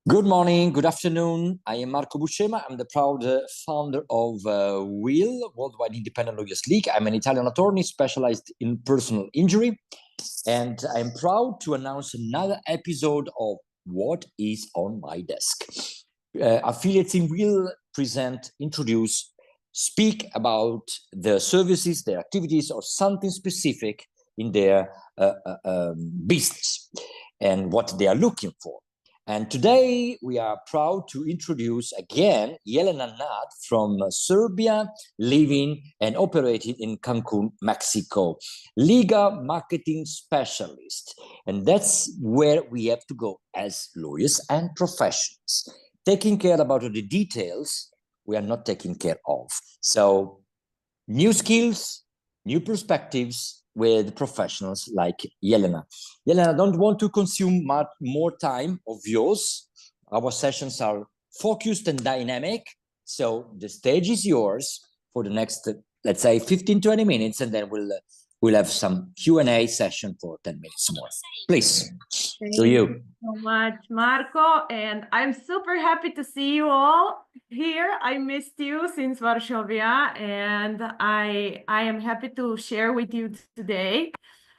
Good morning, good afternoon. I am Marco Buscema. I'm the proud founder of WIL, Worldwide Independent Lawyers League. I'm an Italian attorney specialized in personal injury. And I'm proud to announce another episode of What is on My Desk. Affiliates in WIL present, introduce, speak about their services, their activities, or something specific in their business and what they are looking for. And today we are proud to introduce again Jelena Nad from Serbia, living and operating in Cancun, Mexico, legal marketing specialist. And that's where we have to go as lawyers and professionals. Taking care about the details, we are not taking care of. So new skills, new perspectives, with professionals like Jelena. Jelena, I don't want to consume much more time of yours. Our sessions are focused and dynamic, so the stage is yours for the next, let's say, 15, 20 minutes, and then we'll have some Q&A session for 10 minutes more. Please, to you. Thank you so much, Marco, and I'm super happy to see you all here. I missed you since Varsovia, and I am happy to share with you today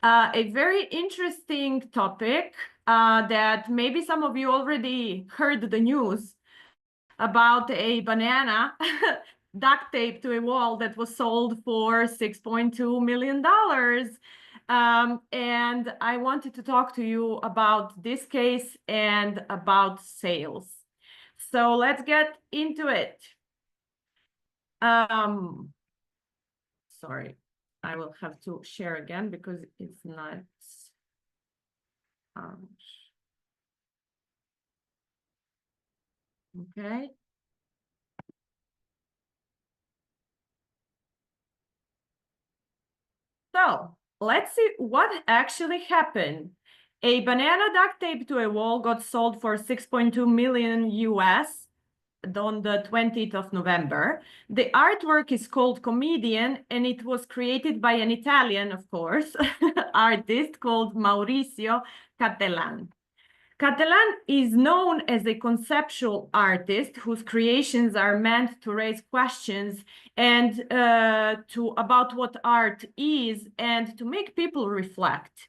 a very interesting topic that maybe some of you already heard the news about a banana duct taped to a wall that was sold for $6.2 million. And I wanted to talk to you about this case and about sales. So let's get into it. Sorry, I will have to share again because it's not. Okay. So let's see what actually happened. A banana duct taped to a wall got sold for 6.2 million US on the 20th of November. The artwork is called Comedian, and it was created by an Italian, of course, artist called Maurizio Cattelan. Cattelan is known as a conceptual artist whose creations are meant to raise questions and about what art is and to make people reflect.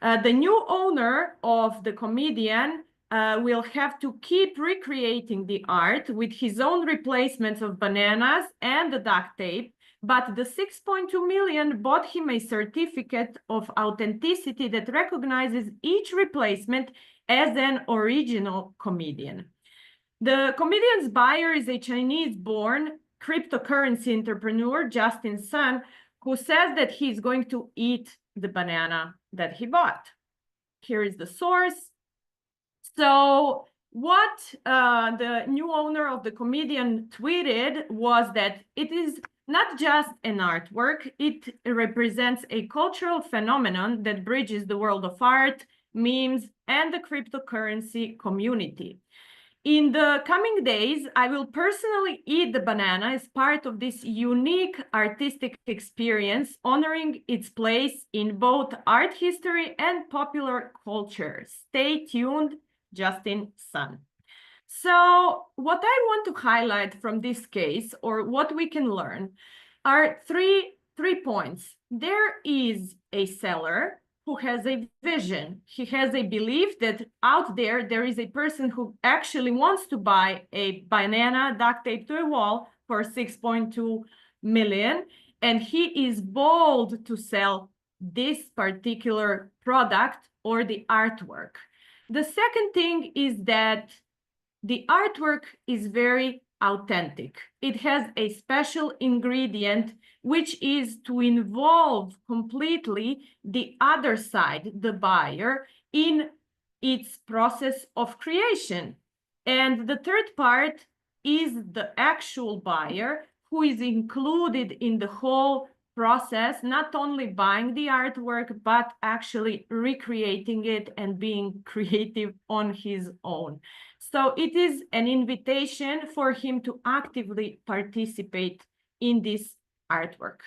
The new owner of the Comedian will have to keep recreating the art with his own replacements of bananas and the duct tape, but the 6.2 million bought him a certificate of authenticity that recognizes each replacement as an original comedian. The comedian's buyer is a Chinese-born cryptocurrency entrepreneur, Justin Sun, who says that he's going to eat the banana that he bought. Here is the source. So what the new owner of the Comedian tweeted was that it is not just an artwork, it represents a cultural phenomenon that bridges the world of art, memes, and the cryptocurrency community. In the coming days, I will personally eat the banana as part of this unique artistic experience, honoring its place in both art history and popular culture. Stay tuned, Justin Sun. So what I want to highlight from this case, or what we can learn, are three points. There is a seller who has a vision. He has a belief that out there is a person who actually wants to buy a banana duct taped to a wall for 6.2 million, and he is bold to sell this particular product or the artwork. The second thing is that the artwork is very authentic. It has a special ingredient, which is to involve completely the other side, the buyer, in its process of creation. And the third part is the actual buyer who is included in the whole process, not only buying the artwork, but actually recreating it and being creative on his own. So it is an invitation for him to actively participate in this artwork.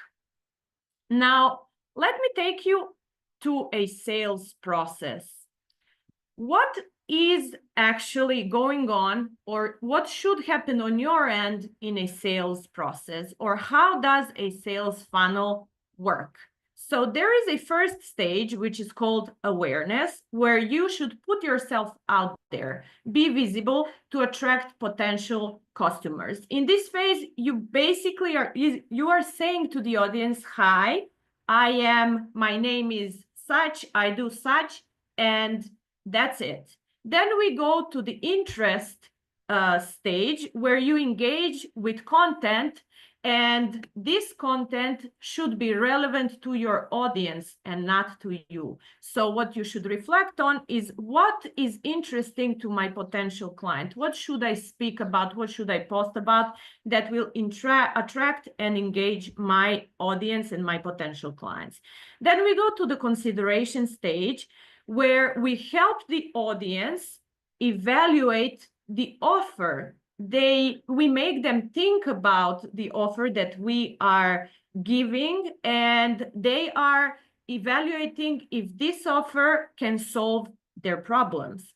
Now, let me take you to a sales process. what is actually going on, or what should happen on your end in a sales process, or how does a sales funnel work? So there is a first stage, which is called awareness, where you should put yourself out there, be visible to attract potential customers. In this phase, you basically are saying to the audience, hi, my name is such, I do such, and that's it. Then we go to the interest stage, where you engage with content, and this content should be relevant to your audience and not to you. So what you should reflect on is, what is interesting to my potential client? What should I speak about? What should I post about that will attract and engage my audience and my potential clients? Then we go to the consideration stage, where we help the audience evaluate the offer. We make them think about the offer that we are giving, and they are evaluating if this offer can solve their problems.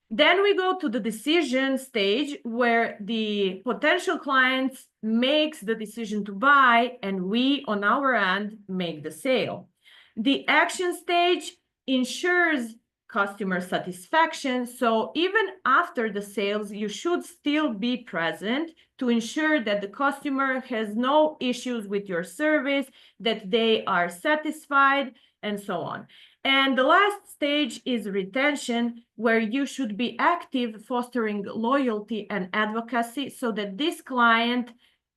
Then we go to the decision stage, where the potential clients makes the decision to buy, and we on our end make the sale. The action stage ensures customer satisfaction. So even after the sales, you should still be present to ensure that the customer has no issues with your service, that they are satisfied, and so on. And the last stage is retention, where you should be active, fostering loyalty and advocacy, so that this client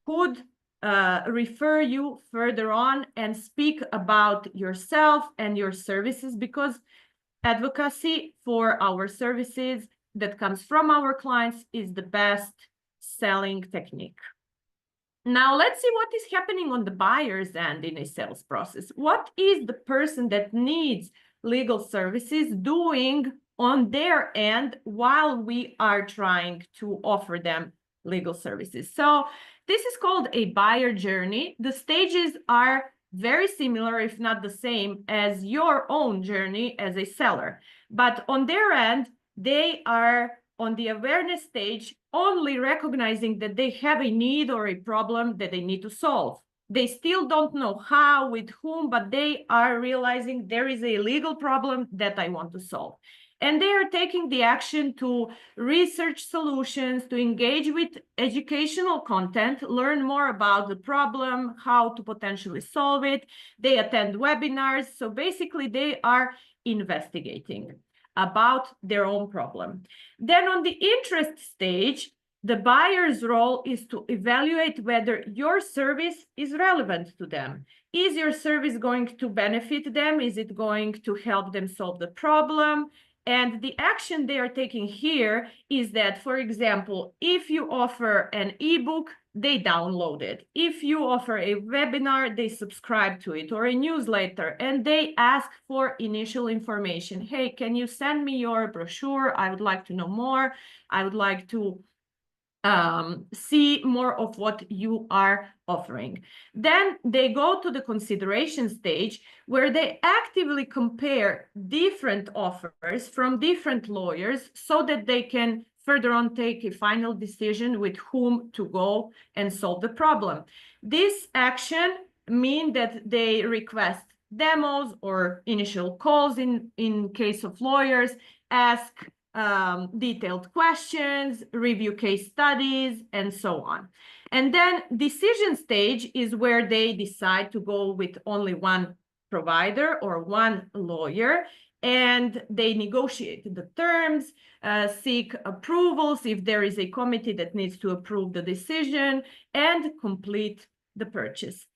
could refer you further on and speak about yourself and your services, because advocacy for our services that comes from our clients is the best selling technique. Now, let's see what is happening on the buyer's end in a sales process. What is the person that needs legal services doing on their end while we are trying to offer them legal services? So this is called a buyer journey. The stages are very similar, if not the same, as your own journey as a seller. But on their end, they are on the awareness stage, only recognizing that they have a need or a problem that they need to solve. They still don't know how, with whom, but they are realizing there is a legal problem that I want to solve. And they are taking the action to research solutions, to engage with educational content, learn more about the problem, how to potentially solve it. They attend webinars. So basically, they are investigating about their own problem. Then on the interest stage, the buyer's role is to evaluate whether your service is relevant to them. Is your service going to benefit them? Is it going to help them solve the problem? And the action they are taking here is that, for example, if you offer an ebook, they download it. If you offer a webinar, they subscribe to it, or a newsletter, and they ask for initial information. Hey, can you send me your brochure? I would like to know more. I would like to see more of what you are offering. Then they go to the consideration stage, where they actively compare different offers from different lawyers, so that they can further on take a final decision with whom to go and solve the problem. This action means that they request demos or initial calls in case of lawyers, ask detailed questions, review case studies, and so on. And then decision stage is where they decide to go with only one provider or one lawyer, and they negotiate the terms, seek approvals if there is a committee that needs to approve the decision, and complete the purchase.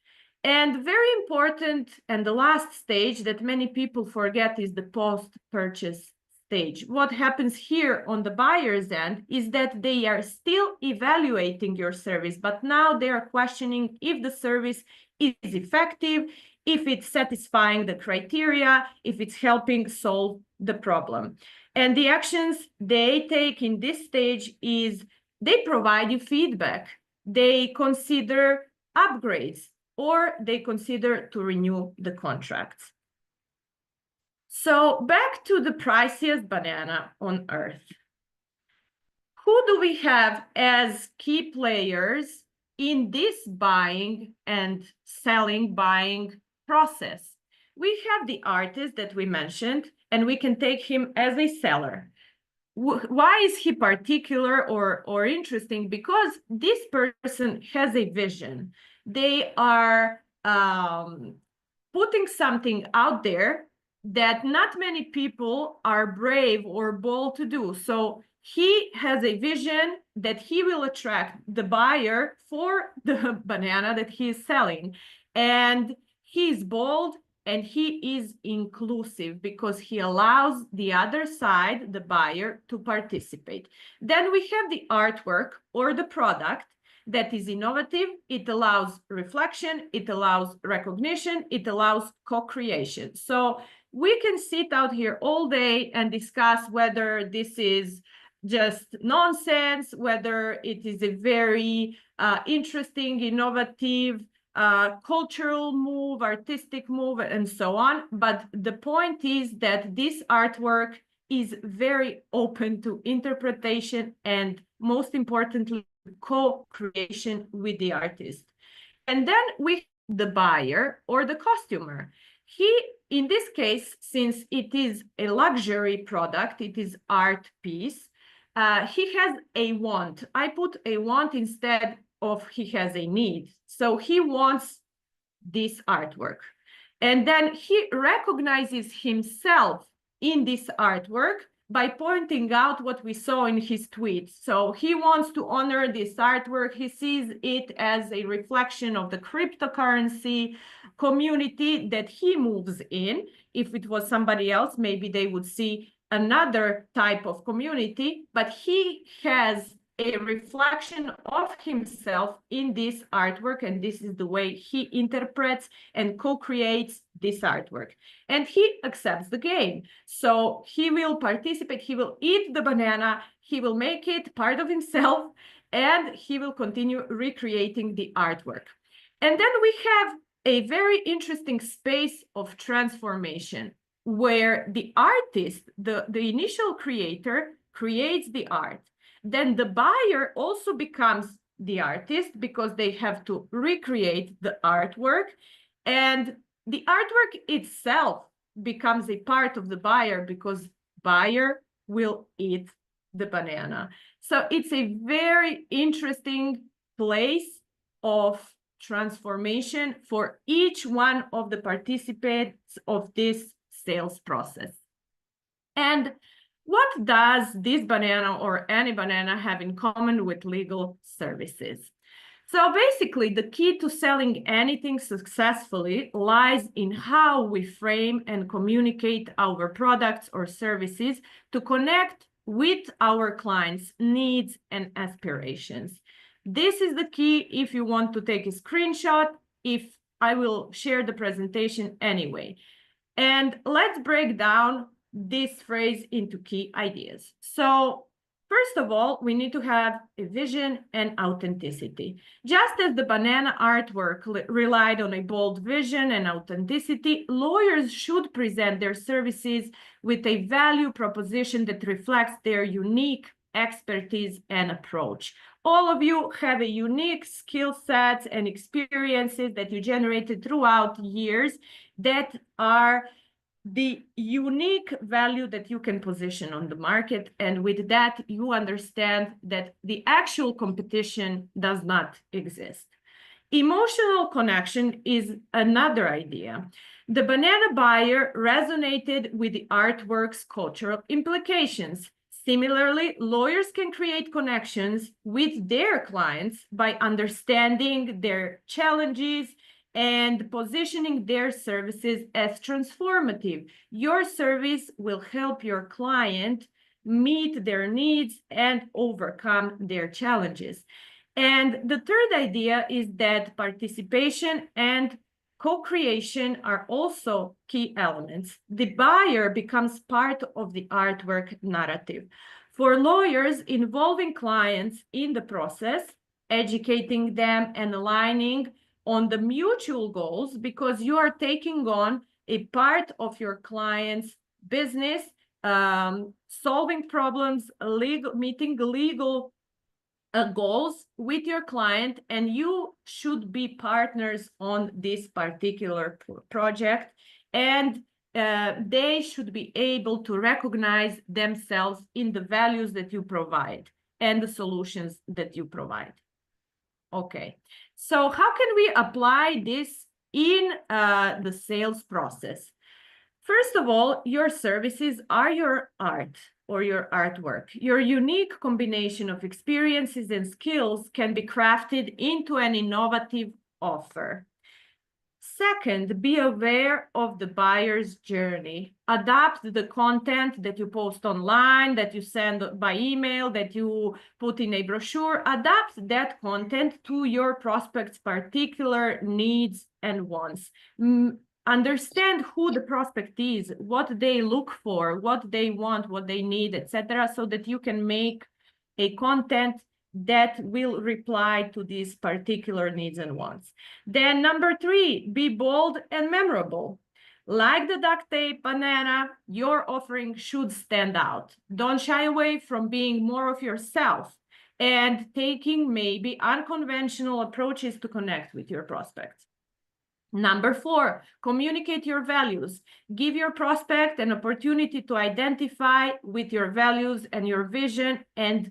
And very important, and the last stage that many people forget, is the post-purchase stage. What happens here on the buyer's end is that they are still evaluating your service, but now they are questioning if the service is effective, if it's satisfying the criteria, if it's helping solve the problem. And the actions they take in this stage is they provide you feedback, they consider upgrades, or they consider to renew the contracts. So back to the priciest banana on earth. Who do we have as key players in this buying and selling buying process? We have the artist that we mentioned, and we can take him as a seller. Why is he particular or interesting? Because this person has a vision. They are putting something out there that not many people are brave or bold to do. So he has a vision that he will attract the buyer for the banana that he is selling. And he is bold and he is inclusive because he allows the other side, the buyer, to participate. Then we have the artwork or the product that is innovative. It allows reflection, it allows recognition, it allows co-creation. So we can sit out here all day and discuss whether this is just nonsense, whether it is a very interesting, innovative, cultural move, artistic move, and so on. But the point is that this artwork is very open to interpretation and, most importantly, co-creation with the artist. And then we have the buyer or the costumer. He, in this case, since it is a luxury product, it is art piece, he has a want. I put a want instead of he has a need. So he wants this artwork. And then he recognizes himself in this artwork by pointing out what we saw in his tweet. So he wants to honor this artwork. He sees it as a reflection of the cryptocurrency community that he moves in. If it was somebody else, maybe they would see another type of community, but he has a reflection of himself in this artwork, and this is the way he interprets and co-creates this artwork. And he accepts the game. So he will participate, he will eat the banana, he will make it part of himself, and he will continue recreating the artwork. And then we have a very interesting space of transformation where the artist, the initial creator, creates the art. Then the buyer also becomes the artist because they have to recreate the artwork, and the artwork itself becomes a part of the buyer because buyer will eat the banana. So it's a very interesting place of transformation for each one of the participants of this sales process. And what does this banana or any banana have in common with legal services? So basically, the key to selling anything successfully lies in how we frame and communicate our products or services to connect with our clients' needs and aspirations. This is the key if you want to take a screenshot, if I will share the presentation anyway. And let's break down this phrase into key ideas. So first of all, we need to have a vision and authenticity. Just as the banana artwork relied on a bold vision and authenticity, lawyers should present their services with a value proposition that reflects their unique expertise and approach. All of you have a unique skill sets and experiences that you generated throughout years that are the unique value that you can position on the market. And with that, you understand that the actual competition does not exist. Emotional connection is another idea. The banana buyer resonated with the artwork's cultural implications. Similarly, lawyers can create connections with their clients by understanding their challenges and positioning their services as transformative. Your service will help your client meet their needs and overcome their challenges. And the third idea is that participation and co-creation are also key elements. The buyer becomes part of the artwork narrative. For lawyers, involving clients in the process, educating them and aligning on the mutual goals, because you are taking on a part of your client's business, solving problems, meeting legal goals with your client, and you should be partners on this particular project, and they should be able to recognize themselves in the values that you provide and the solutions that you provide. Okay, so how can we apply this in the sales process? First of all, your services are your art or your artwork. Your unique combination of experiences and skills can be crafted into an innovative offer. Second, be aware of the buyer's journey. Adapt the content that you post online, that you send by email, that you put in a brochure. Adapt that content to your prospect's particular needs and wants. Understand who the prospect is, what they look for, what they want, what they need, etc., so that you can make a content that will reply to these particular needs and wants. Then number 3, be bold and memorable. Like the duct tape banana, your offering should stand out. Don't shy away from being more of yourself and taking maybe unconventional approaches to connect with your prospects. Number 4, communicate your values. Give your prospect an opportunity to identify with your values and your vision, and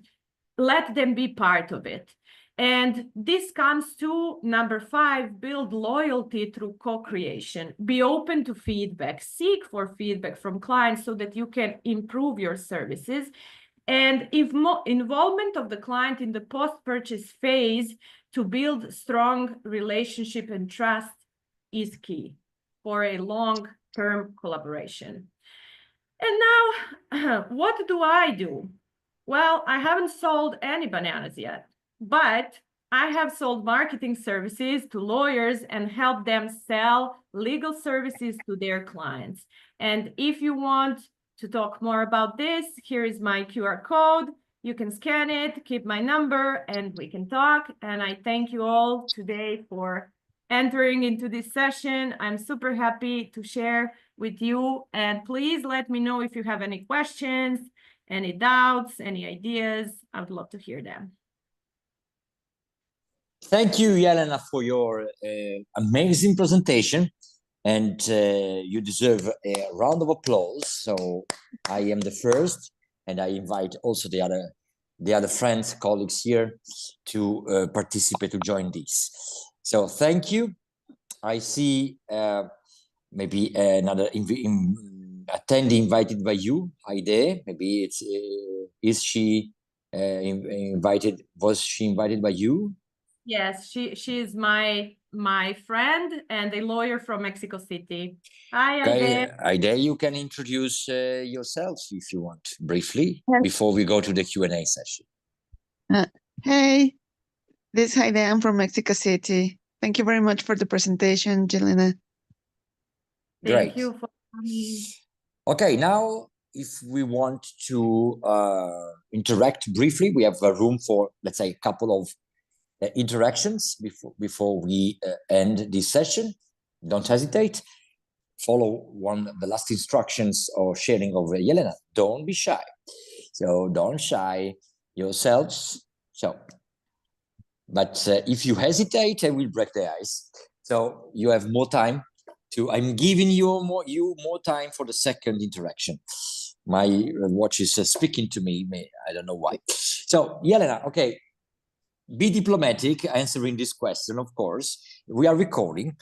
let them be part of it. And this comes to number 5, build loyalty through co-creation. Be open to feedback. Seek for feedback from clients so that you can improve your services. And involvement of the client in the post-purchase phase to build strong relationship and trust is key for a long-term collaboration. And now, what do I do? Well, I haven't sold any bananas yet, but I have sold marketing services to lawyers and helped them sell legal services to their clients. And if you want to talk more about this, here is my QR code. You can scan it, keep my number, and we can talk. And I thank you all today for entering into this session. I'm super happy to share with you. And please let me know if you have any questions, any doubts, any ideas. I would love to hear them. Thank you, Jelena, for your amazing presentation. And you deserve a round of applause. So I am the first, and I invite also the other friends, colleagues here to participate, to join this. So thank you. I see maybe another attendee invited by you, Heide. Maybe it's is she invited? Was she invited by you? Yes, she is my friend and a lawyer from Mexico City. Hi, Heide. Heide, you can introduce yourself if you want briefly before we go to the Q&A session. Hey, this is Heide. I'm from Mexico City. Thank you very much for the presentation, Jelena. Thank you for coming. Okay, now if we want to interact briefly, we have a room for, let's say, a couple of interactions before we end this session. Don't hesitate. Follow the last instructions or sharing of Jelena. Don't be shy. So don't shy yourselves. So, but if you hesitate, I will break the ice. So you have more time I'm giving you more time for the second interaction. My watch is speaking to me. I don't know why. So Jelena, okay, be diplomatic answering this question, of course. We are recording.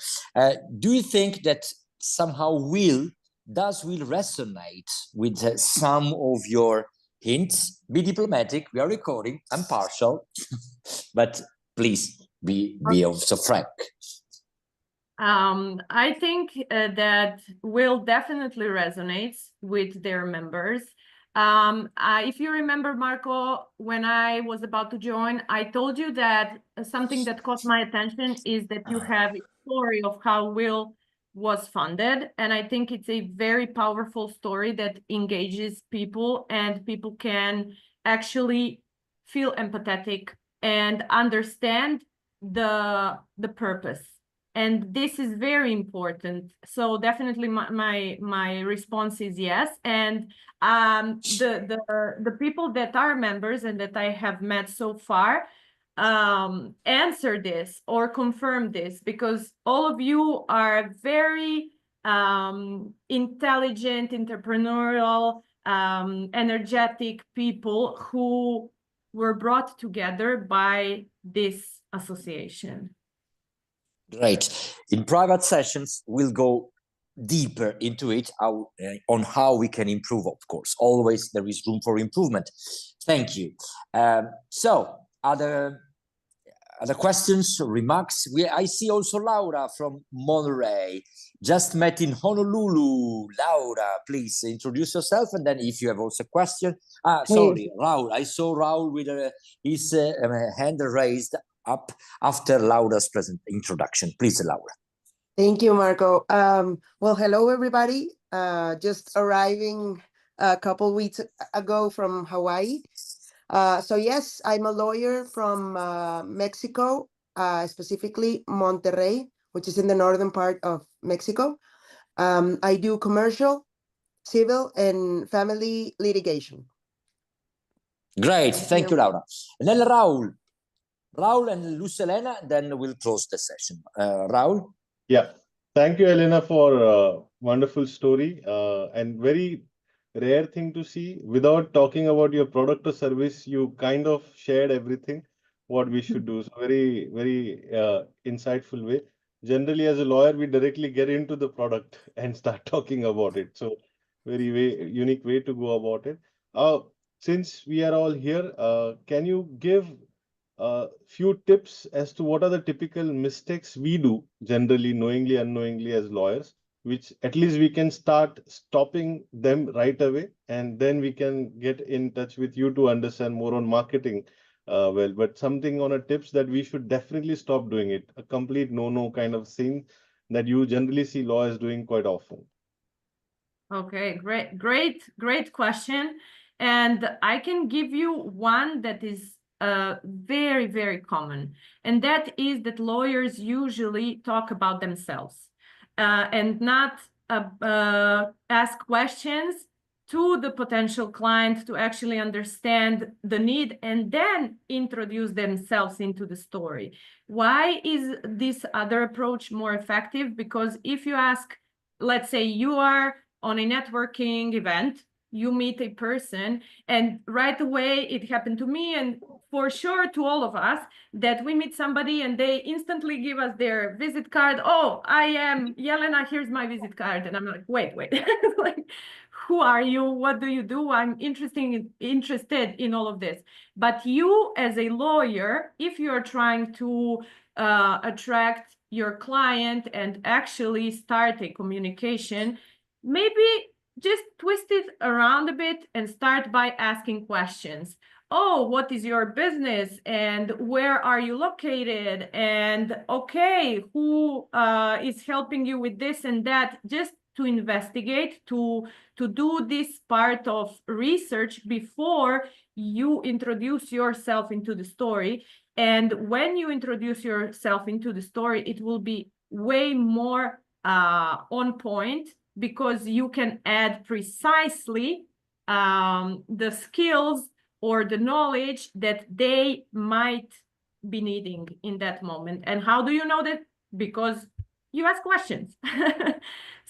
Do you think that somehow will resonate with some of your hints? Be diplomatic. We are recording. I'm partial, but please be also frank. I think that will definitely resonates with their members. If you remember, Marco, when I was about to join, I told you that something that caught my attention is that you have a story of how Will was funded. And I think it's a very powerful story that engages people, and people can actually feel empathetic and understand the purpose And this is very important. So definitely my response is yes. And the people that are members and that I have met so far answer this or confirm this, because all of you are very intelligent, entrepreneurial, energetic people who were brought together by this association. Great. In private sessions, we'll go deeper into it on how we can improve, of course. Always there is room for improvement. Thank you. So other questions, remarks? I see also Laura from Monterey, just met in Honolulu. Laura, please introduce yourself, and then if you have also a question. Sorry, Raul. I saw Raul with his hand raised up after Laura's present introduction. Please, Laura. Thank you, Marco. Well, hello, everybody. Just arriving a couple weeks ago from Hawaii. So yes, I'm a lawyer from Mexico, specifically Monterrey, which is in the northern part of Mexico. I do commercial, civil, and family litigation. Great, thank you, Laura. And then Raul and Lucelena, then we'll close the session. Raul? Yeah, thank you, Jelena, for a wonderful story and very rare thing to see. Without talking about your product or service, you kind of shared everything what we should do. So very, very insightful way. Generally, as a lawyer, we directly get into the product and start talking about it. So very unique way to go about it. Since we are all here, can you give a few tips as to what are the typical mistakes we do generally, knowingly, unknowingly as lawyers, which at least we can start stopping them right away, and then we can get in touch with you to understand more on marketing. Well, but something on a tips that we should definitely stop doing it, a complete no kind of thing that you generally see lawyers doing quite often. Okay, great question. And I can give you one that is very, very common. And that is that lawyers usually talk about themselves and not ask questions to the potential client to actually understand the need and then introduce themselves into the story. Why is this other approach more effective? Because if you ask, let's say you are on a networking event, you meet a person, and right away it happened to me, and for sure to all of us, that we meet somebody and they instantly give us their visit card. Oh, I am Jelena, here's my visit card. And I'm like, wait. Like, who are you? What do you do? I'm interested in all of this. But you as a lawyer, if you're trying to attract your client and actually start a communication, maybe just twist it around a bit and start by asking questions. Oh, what is your business and where are you located? And okay, who is helping you with this and that? Just to investigate, to do this part of research before you introduce yourself into the story. And when you introduce yourself into the story, it will be way more on point, because you can add precisely the skills or the knowledge that they might be needing in that moment. And how do you know that? Because you ask questions.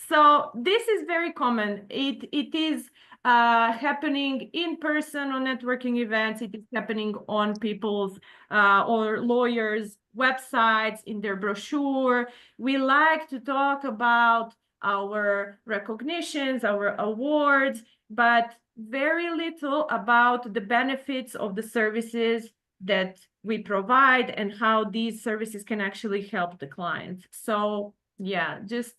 So this is very common. It is happening in person on networking events. It is happening on people's or lawyers' websites, in their brochure. We like to talk about our recognitions, our awards, but very little about the benefits of the services that we provide and how these services can actually help the client. So yeah, just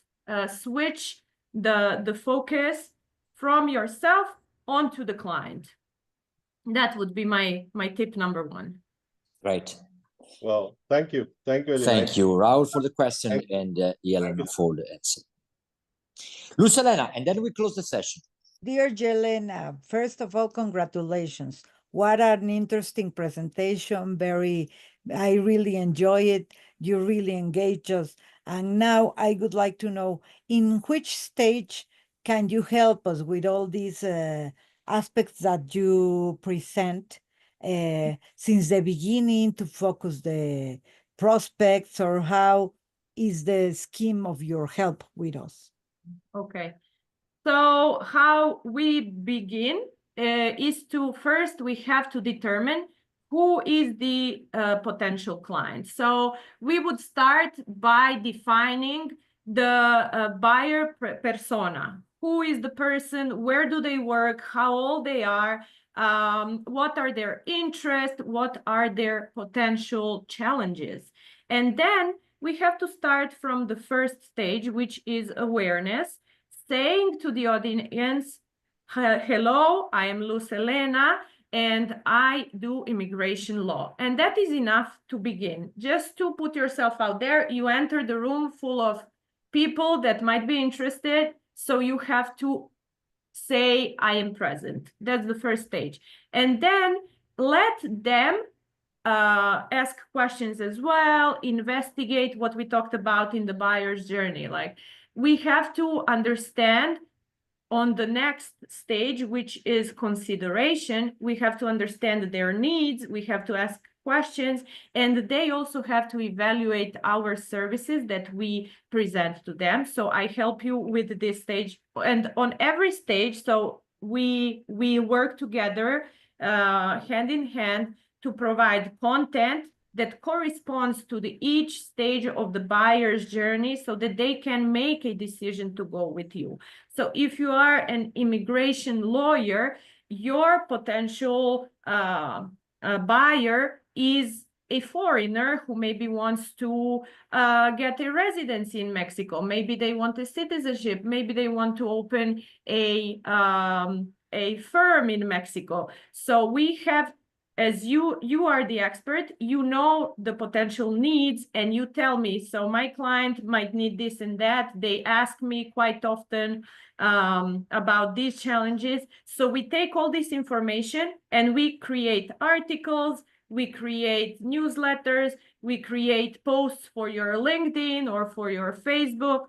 switch the focus from yourself onto the client. That would be my tip number one. Right. Well, thank you. Thank you. Thank you, Raul, for the question, and Jelena for the answer. Lucelena, and then we close the session. Dear Jelena, first of all, congratulations. What an interesting presentation. I really enjoy it. You really engage us. And now I would like to know, in which stage can you help us with all these aspects that you present since the beginning to focus the prospects, or how is the scheme of your help with us? Okay. So how we begin is to first we have to determine who is the potential client. So we would start by defining the buyer persona. Who is the person? Where do they work? How old they are? What are their interests? What are their potential challenges? And then we have to start from the first stage, which is awareness, saying to the audience, hello, I am Luz Jelena, and I do immigration law. And that is enough to begin. Just to put yourself out there, you enter the room full of people that might be interested, so you have to say, I am present. That's the first stage. And then let them ask questions as well, investigate what we talked about in the buyer's journey. Like, we have to understand on the next stage, which is consideration, we have to understand their needs, we have to ask questions, and they also have to evaluate our services that we present to them. So I help you with this stage, and on every stage, so we work together hand in hand to provide content that corresponds to each stage of the buyer's journey so that they can make a decision to go with you. So if you are an immigration lawyer, your potential buyer is a foreigner who maybe wants to get a residency in Mexico. Maybe they want a citizenship. Maybe they want to open a firm in Mexico. So we have, as you are the expert, you know the potential needs, and you tell me, so my client might need this and that. They ask me quite often about these challenges. So we take all this information and we create articles, we create newsletters, we create posts for your LinkedIn or for your Facebook,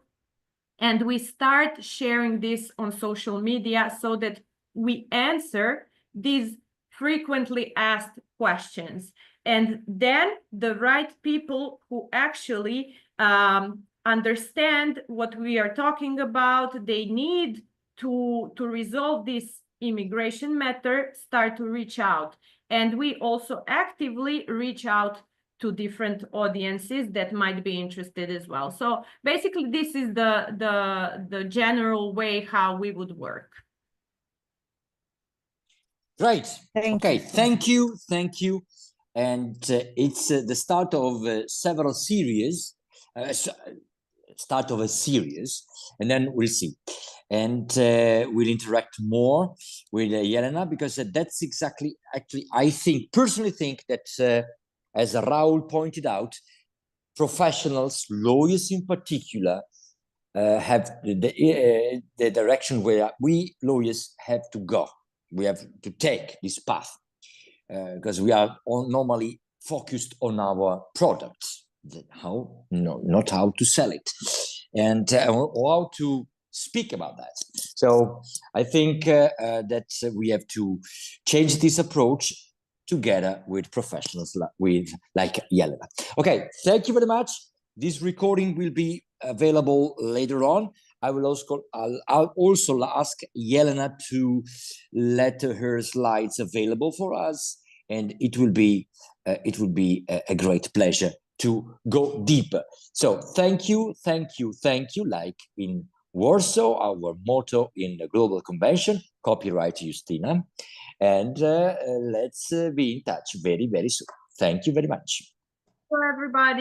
and we start sharing this on social media so that we answer these frequently asked questions. And then the right people who actually understand what we are talking about, they need to resolve this immigration matter, start to reach out. And we also actively reach out to different audiences that might be interested as well. So basically, this is the general way how we would work. Right. Thank Okay. you. Thank you. And it's the start of several series, start of a series, and then we'll see. And we'll interact more with Jelena, because that's exactly, actually, I personally think that, as Raul pointed out, professionals, lawyers in particular, have the direction where we lawyers have to go. We have to take this path because we are normally focused on our products, not how to sell it, and or how to speak about that. So I think that we have to change this approach together with professionals like Jelena. Okay, thank you very much. This recording will be available later on. I'll also ask Jelena to let her slides available for us, and it will be a great pleasure to go deeper. So thank you. Like in Warsaw, our motto in the Global Convention, copyright Justina, and let's be in touch very, very soon. Thank you very much. For everybody.